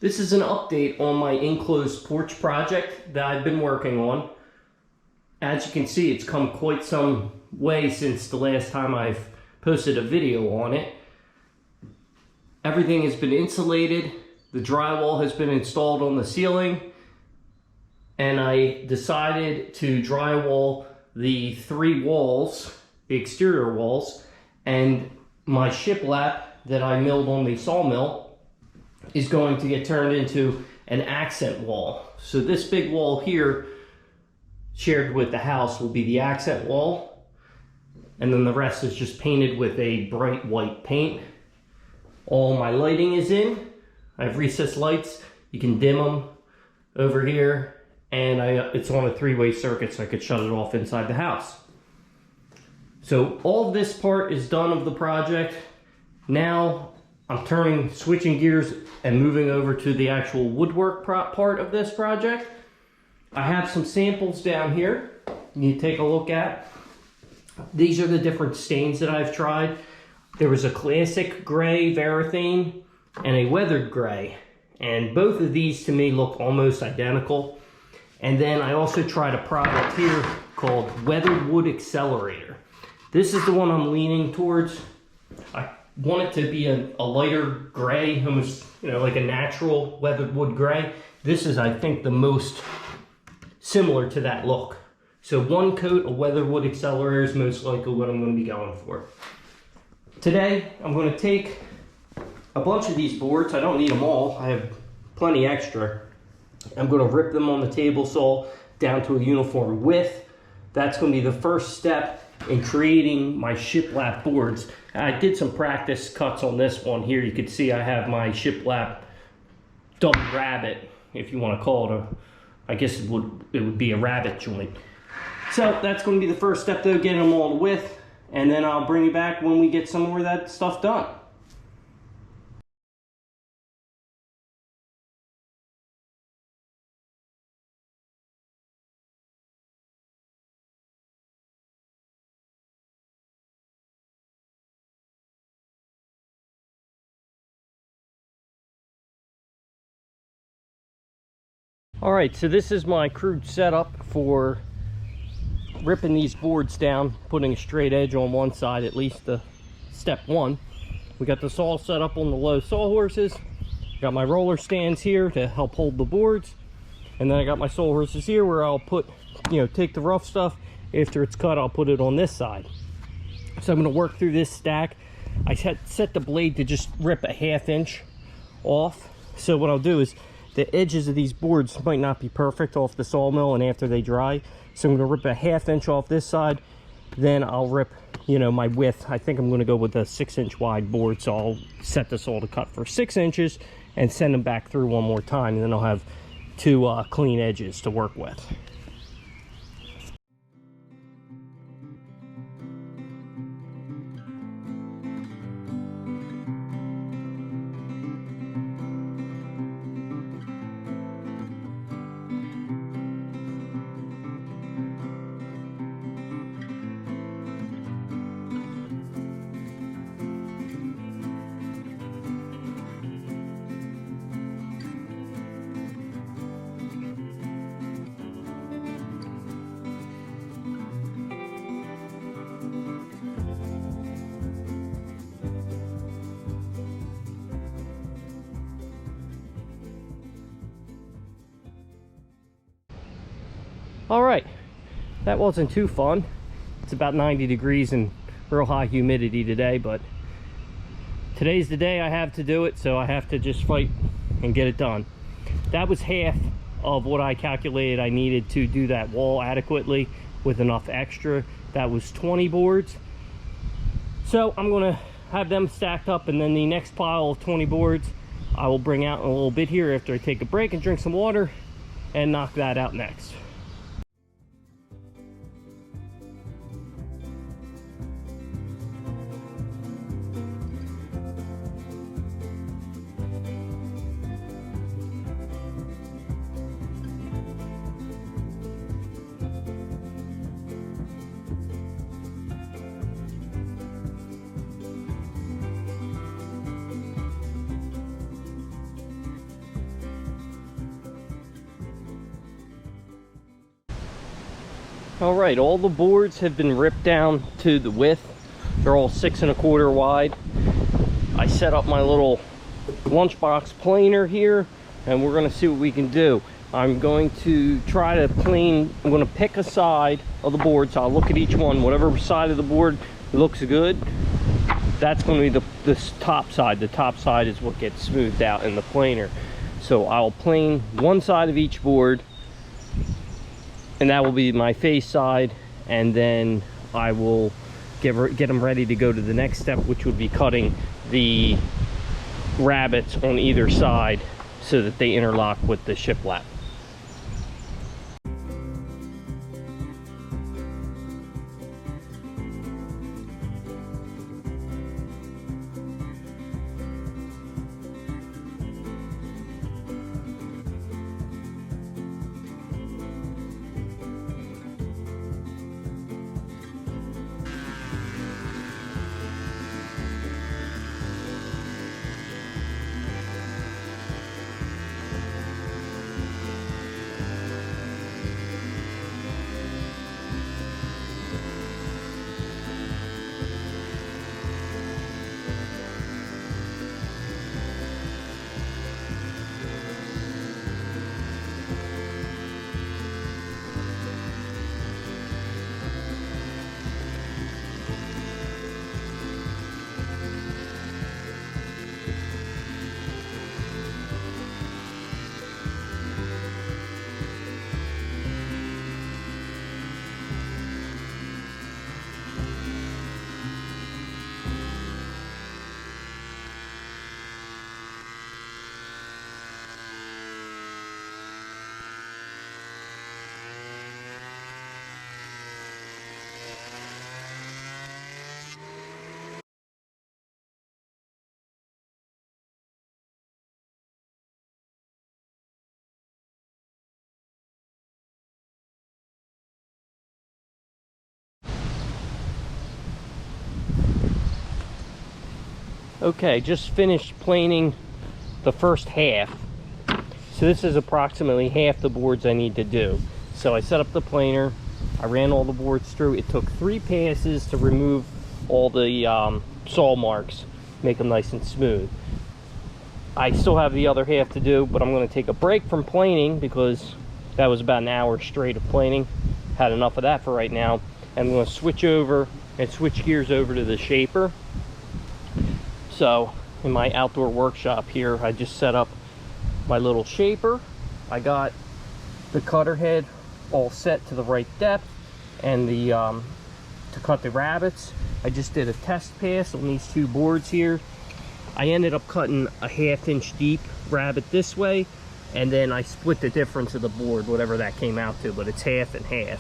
This is an update on my enclosed porch project that I've been working on. As you can see, it's come quite some way since the last time I've posted a video on it. Everything has been insulated, the drywall has been installed on the ceiling, and I decided to drywall the three walls, the exterior walls, and my shiplap that I milled on the sawmill is going to get turned into an accent wall. So this big wall here, shared with the house, will be the accent wall, and then the rest is just painted with a bright white paint. All my lighting is in. I have recessed lights. You can dim them over here, and it's on a three-way circuit, so I could shut it off inside the house. So all of this part is done of the project. Now I'm switching gears and moving over to the actual woodwork part of this project. I have some samples down here you take a look at. These are the different stains that I've tried. There was a classic gray varathane and a weathered gray, and both of these to me look almost identical. And then I also tried a product here called Weathered Wood Accelerator. This is the one I'm leaning towards. I want it to be a lighter gray, almost, like a natural weathered wood gray. This is, I think, the most similar to that look. So one coat of Weathered Wood Accelerator is most likely what I'm going to be going for. Today, I'm going to take a bunch of these boards. I don't need them all. I have plenty extra. I'm going to rip them on the table saw down to a uniform width. That's going to be the first step in creating my shiplap boards. I did some practice cuts on this one here. You can see I have my shiplap double rabbit, if you want to call it I guess it would be a rabbit joint. So that's going to be the first step though, getting them all the width, and then I'll bring you back when we get some more of that stuff done. All right, so this is my crude setup for ripping these boards down, putting a straight edge on one side, at least the step one. We got the saw set up on the low sawhorses. Got my roller stands here to help hold the boards. And then I got my sawhorses here where I'll put, take the rough stuff. After it's cut, I'll put it on this side. So I'm gonna work through this stack. I set the blade to just rip a 1/2 inch off. So what I'll do is, the edges of these boards might not be perfect off the sawmill and after they dry. So I'm going to rip a 1/2 inch off this side. Then I'll rip, my width. I think I'm going to go with a 6-inch wide board. So I'll set the saw to cut for 6 inches and send them back through one more time. And then I'll have two clean edges to work with. All right, that wasn't too fun. It's about 90 degrees and real high humidity today, but today's the day I have to do it, so I have to just fight and get it done. That was half of what I calculated I needed to do that wall adequately with enough extra. That was 20 boards. So I'm gonna have them stacked up, and then the next pile of 20 boards I will bring out in a little bit here after I take a break and drink some water and knock that out next. All right, all the boards have been ripped down to the width. They're all 6 1/4 wide. I set up my little lunchbox planer here, and we're gonna see what we can do. I'm going to try to plane, I'm gonna pick a side of the board, so I'll look at each one, whatever side of the board looks good, that's gonna be the top side. The top side is what gets smoothed out in the planer. So I'll plane one side of each board, and that will be my face side, and then I will get them ready to go to the next step, which would be cutting the rabbets on either side so that they interlock with the shiplap. Okay, just finished planing the first half. So this is approximately half the boards I need to do. So I set up the planer, I ran all the boards through. It took 3 passes to remove all the saw marks, make them nice and smooth. I still have the other half to do, but I'm going to take a break from planing because that was about an hour straight of planing. Had enough of that for right now. And I'm going to switch over and switch gears over to the shaper. So in my outdoor workshop here, I just set up my little shaper. I got the cutter head all set to the right depth, and the to cut the rabbets. I just did a test pass on these 2 boards here. I ended up cutting a 1/2 inch deep rabbet this way, and then I split the difference of the board, whatever that came out to, but it's 1/2 and 1/2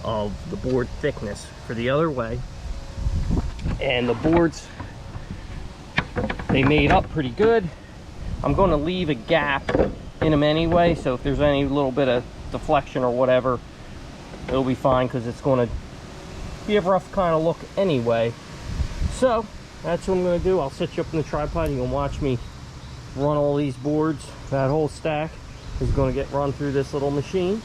of the board thickness for the other way. And the boards, they made up pretty good. I'm going to leave a gap in them anyway, so if there's any little bit of deflection or whatever, it'll be fine, because it's going to be a rough kind of look anyway. So that's what I'm going to do. I'll set you up in the tripod. You can watch me run all these boards. That whole stack is going to get run through this little machine,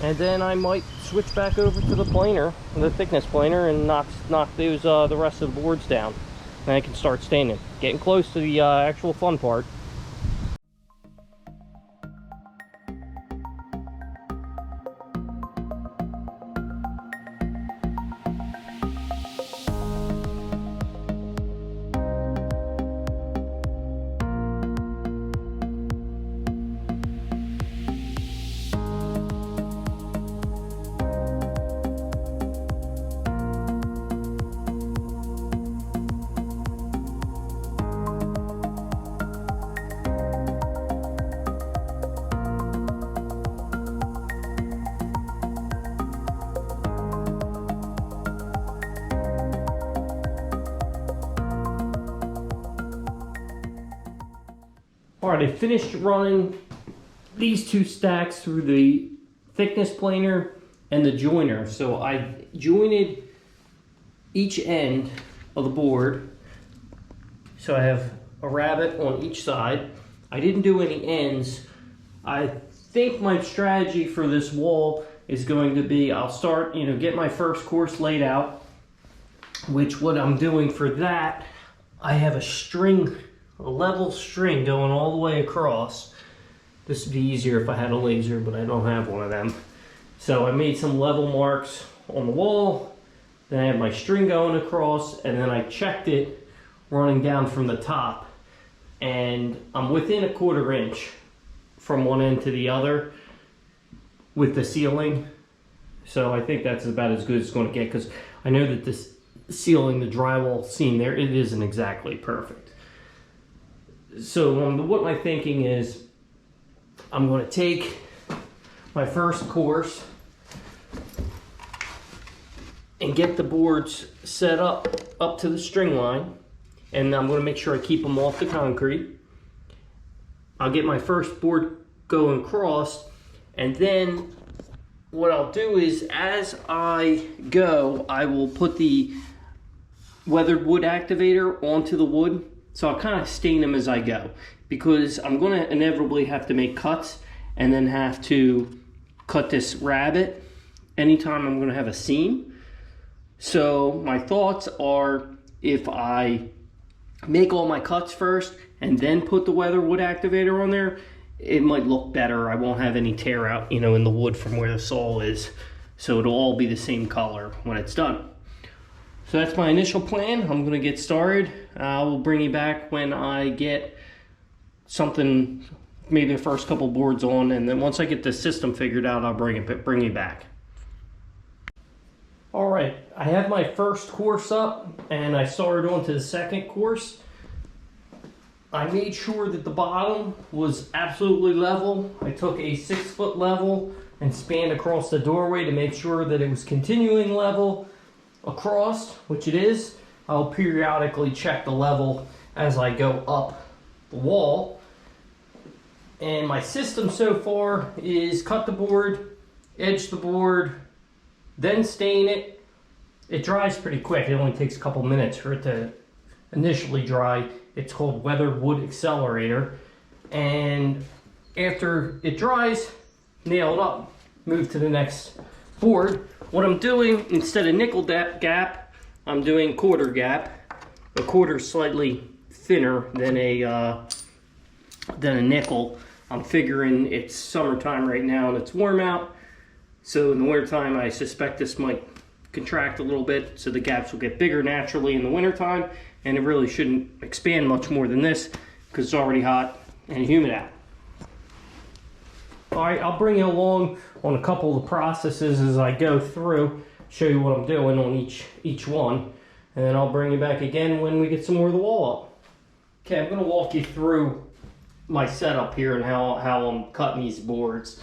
and then I might switch back over to the planer, the thickness planer, and knock those the rest of the boards down. And I can start staining. Getting close to the actual fun part. All right, I finished running these 2 stacks through the thickness planer and the joiner. So I jointed each end of the board. So I have a rabbet on each side. I didn't do any ends. I think my strategy for this wall is going to be, I'll start, get my first course laid out, which what I'm doing for that, I have a level string going all the way across. This would be easier if I had a laser, but I don't have one of them. So I made some level marks on the wall, then I have my string going across, and then I checked it running down from the top. And I'm within a 1/4 inch from one end to the other with the ceiling. So I think that's about as good as it's going to get, because I know that this ceiling, the drywall seam there, it isn't exactly perfect. So what my thinking is, I'm going to take my first course and get the boards set up to the string line, and I'm going to make sure I keep them off the concrete. I'll get my first board going across, and then what I'll do is, as I go, I will put the weathered wood activator onto the wood. So I'll kind of stain them as I go, because I'm going to inevitably have to make cuts and then have to cut this rabbet anytime I'm going to have a seam. So my thoughts are, if I make all my cuts first and then put the weathered wood activator on there, it might look better. I won't have any tear out, in the wood from where the saw is. So it'll all be the same color when it's done. So that's my initial plan. I'm going to get started. I will bring you back when I get something, maybe the first couple boards on, and then once I get the system figured out, I'll bring you back. All right, I have my first course up, and I started on to the second course. I made sure that the bottom was absolutely level. I took a 6-foot level and spanned across the doorway to make sure that it was continuing level across, which it is. I'll periodically check the level as I go up the wall. And my system so far is cut the board, edge the board, then stain it. It dries pretty quick. It only takes a couple minutes for it to initially dry. It's called Weathered Wood Accelerator. And after it dries, nail it up, move to the next board. What I'm doing, instead of nickel gap, I'm doing quarter gap. A quarter slightly thinner than a nickel. I'm figuring it's summertime right now and it's warm out. So in the wintertime, I suspect this might contract a little bit, so the gaps will get bigger naturally in the wintertime, and it really shouldn't expand much more than this because it's already hot and humid out. All right, I'll bring you along on a couple of the processes as I go through, show you what I'm doing on each one, and then I'll bring you back again when we get some more of the wall up. Okay, I'm going to walk you through my setup here and how I'm cutting these boards.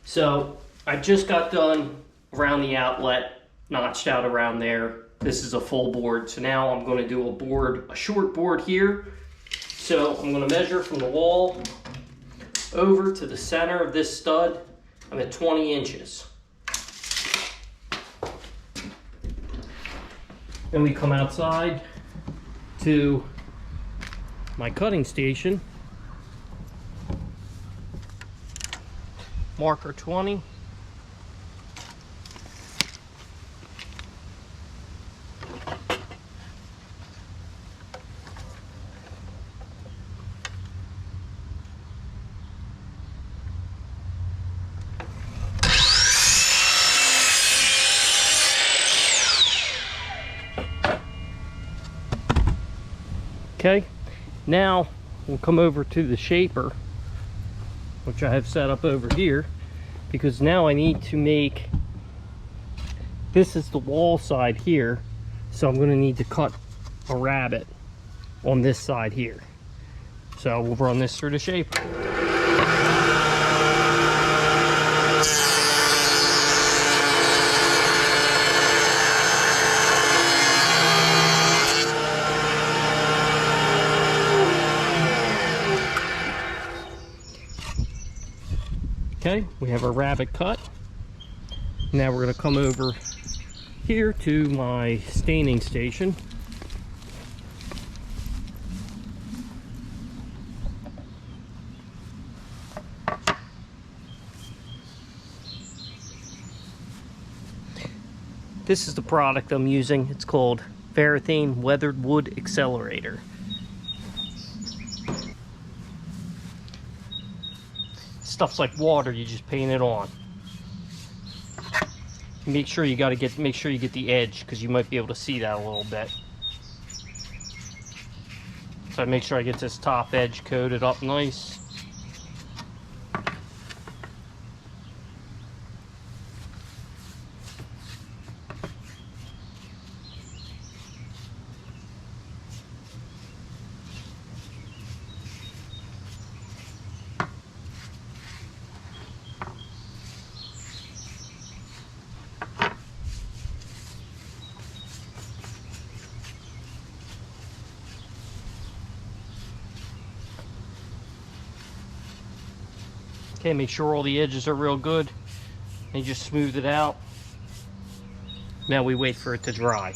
So I just got done around the outlet, notched out around there. This is a full board, so now I'm going to do a short board here. So I'm going to measure from the wall over to the center of this stud. I'm at 20 inches. Then we come outside to my cutting station. Marker 20. Okay, now we'll come over to the shaper, which I have set up over here, because now I need to make, this is the wall side here, so I'm going to need to cut a rabbet on this side here. So we'll run this through the shaper. Okay, we have our rabbet cut. Now we're going to come over here to my staining station. This is the product I'm using. It's called Varathane Weathered Wood Accelerator. Stuff's like water, you just paint it on. Make sure you get the edge, because you might be able to see that a little bit. So I make sure I get this top edge coated up nice. Okay, make sure all the edges are real good, and just smooth it out. Now we wait for it to dry.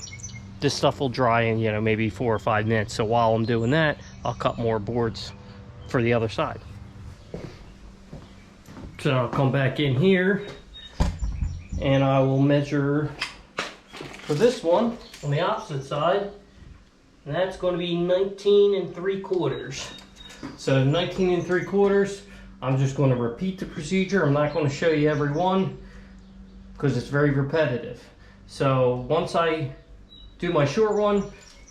This stuff will dry in, you know, maybe 4 or 5 minutes. So while I'm doing that, I'll cut more boards for the other side. So I'll come back in here, and I will measure for this one on the opposite side, and that's going to be 19 3/4. So 19 3/4. I'm just going to repeat the procedure. I'm not going to show you every one because it's very repetitive. So once I do my short one,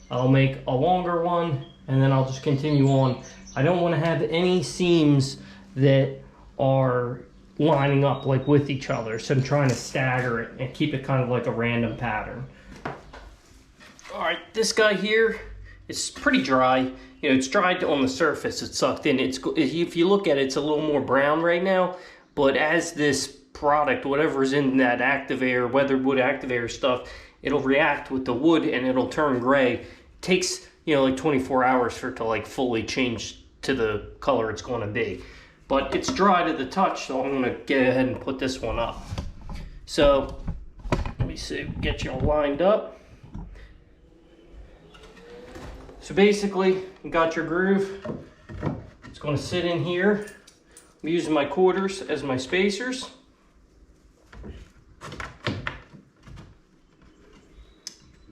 I'll make a longer one, and then I'll just continue on. I don't want to have any seams that are lining up like with each other, so I'm trying to stagger it and keep it kind of like a random pattern. All right, this guy here, it's pretty dry. You know, it's dried on the surface, it's sucked in. If you look at it, it's a little more brown right now, but as this product, whatever's in that activator, weathered wood activator stuff, it'll react with the wood and it'll turn gray. It takes, you know, like 24 hours for it to like fully change to the color it's going to be. But it's dry to the touch, so I'm going to get ahead and put this one up. So, let me see, get you all lined up. So basically, you got your groove. It's going to sit in here. I'm using my quarters as my spacers.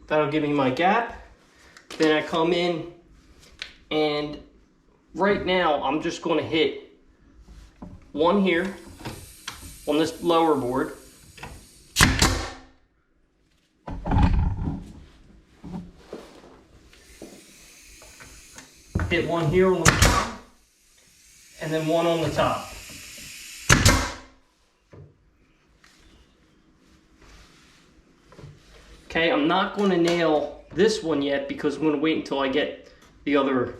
That'll give me my gap. Then I come in, and right now I'm just going to hit one here on this lower board. Hit one here on the top, and then one on the top. Okay, I'm not going to nail this one yet because I'm going to wait until I get the other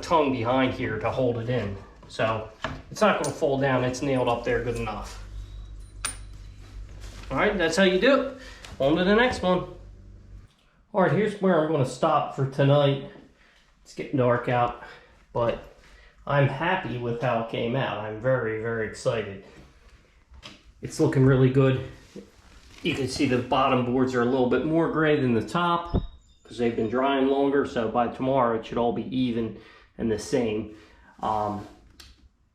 tongue behind here to hold it in. So it's not going to fall down, it's nailed up there good enough. All right, that's how you do it. On to the next one. All right, here's where I'm going to stop for tonight. It's getting dark out, but I'm happy with how it came out. I'm very, very excited. It's looking really good. You can see the bottom boards are a little bit more gray than the top because they've been drying longer, so by tomorrow it should all be even and the same. When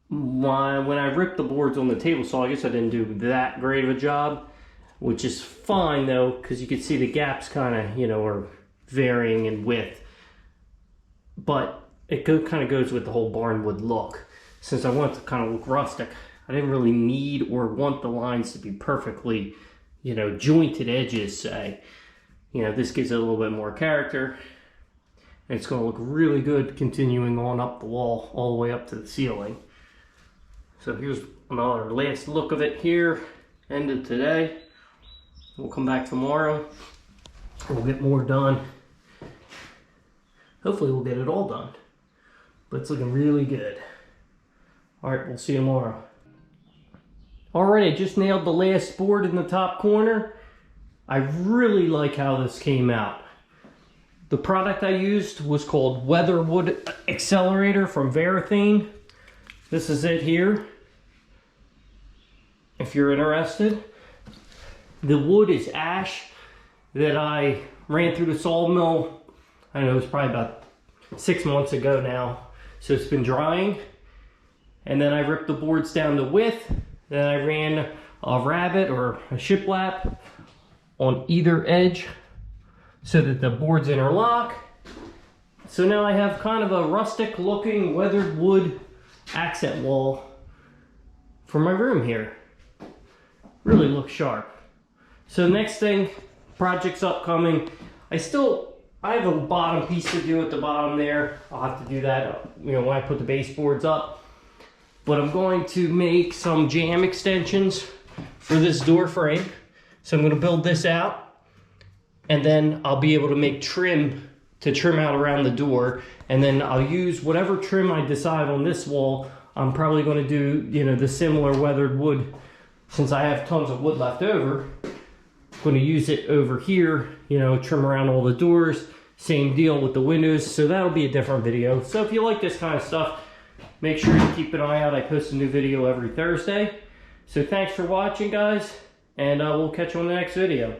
I ripped the boards on the table saw, I guess I didn't do that great of a job, which is fine though, because you can see the gaps kind of, you know, are varying in width. But it kind of goes with the whole barnwood look. Since I want it to kind of look rustic, I didn't really need or want the lines to be perfectly, you know, jointed edges, say. You know, this gives it a little bit more character. And it's going to look really good continuing on up the wall, all the way up to the ceiling. So here's another last look of it here. End of today. We'll come back tomorrow. We'll get more done. Hopefully we'll get it all done. But it's looking really good. Alright, we'll see you tomorrow. Alright, I just nailed the last board in the top corner. I really like how this came out. The product I used was called Weathered Wood Accelerator from Varathane. This is it here, if you're interested. The wood is ash that I ran through the sawmill. I know it was probably about 6 months ago now. So it's been drying. And then I ripped the boards down to width. Then I ran a rabbet or a shiplap on either edge so that the boards interlock. So now I have kind of a rustic looking weathered wood accent wall for my room here. Really looks sharp. So next thing, project's upcoming. I have a bottom piece to do at the bottom there. I'll have to do that, you know, when I put the baseboards up. But I'm going to make some jamb extensions for this door frame. So I'm going to build this out, and then I'll be able to make trim to trim out around the door. And then I'll use whatever trim I decide on this wall. I'm probably going to do, you know, the similar weathered wood. Since I have tons of wood left over, I'm going to use it over here, you know, trim around all the doors. Same deal with the windows. So that'll be a different video. So if you like this kind of stuff, make sure you keep an eye out. I post a new video every Thursday. So thanks for watching, guys, and we'll catch you on the next video.